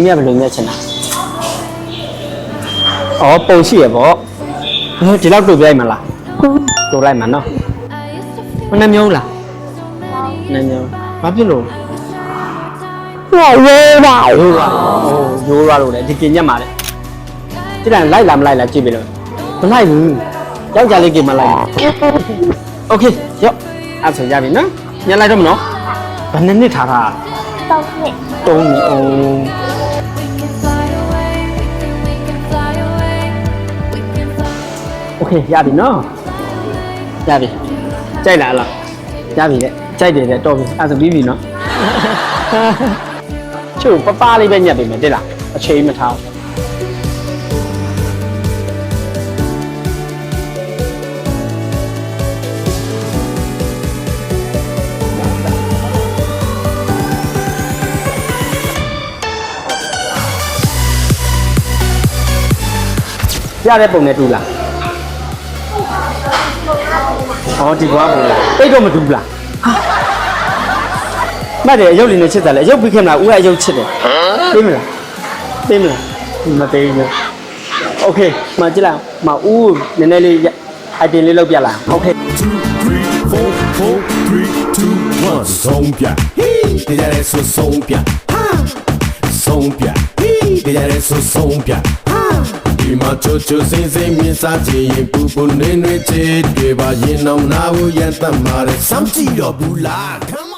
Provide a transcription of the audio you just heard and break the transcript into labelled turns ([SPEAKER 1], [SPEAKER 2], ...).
[SPEAKER 1] သမီးကဘယ်လိုမြတ်ချင်တာအော်ပုံရှိရပေါ့ဒီလောက်တို့ပြိုက်မလားတို့လိုက်မှာနော်မနှမျိုးလားနှမျိုးဘာဖြစ်လို့ရိုးပါဟိုးရိုးရလို့လေဒီကင်ညက်မှာလေဒီတိုင်းလိုက်လားမလိုက်လားကြည့်ပြီလို့မလိုက်ဘူးယောက်ျားလေးကင်မလိုက်โอเคရော့အဲ့ဆိုရပြီနော်ညက်လိုက်တော့မနော်ဘယ်နှစ်ထားတာ3နှစ်အိုးโอเคရပြီနော်ရပြီကြိုက်လားလားရပြီတဲ့ကြိုက်တယ်တဲ့တော်ပြီအဲ့ဆိုပြီးပြီနော်ချို့ပပလေးပဲညက်ပြီမယ်တဲ့လားအချိန်မထားရတဲ့ပုံနဲ့တူလားဟောဒီကွာပုံတိတ်တော့မတူလားမှတ်တယ်အယုတ်လေးနဲ့ချစ်တယ်လေအယုတ်ပြီးခဲ့မလားဦးကအယုတ်ချစ်တယ်ပေးမလားပေးမလားမပေးဘူးโอเคมาကြည့်လိုက်မဦးနည်းနည်းလေးအတင်လေးလောက်ပြလာโอเค
[SPEAKER 2] 2 3 4 4 3 2 1ဆုံးပြတရားရဲဆိုဆုံးပြဆုံးပြတရားရဲဆိုဆုံးပြဒီမှာချိုချိုစိမ့်စိမ့်မြင်စားချင်ရင်ပူပူနွေ့နွေ့ချစ်တွေပါရင်အောင်နာဖို့ရန်တတ်မှာစမ်းကြည့်တော့ဘူးလား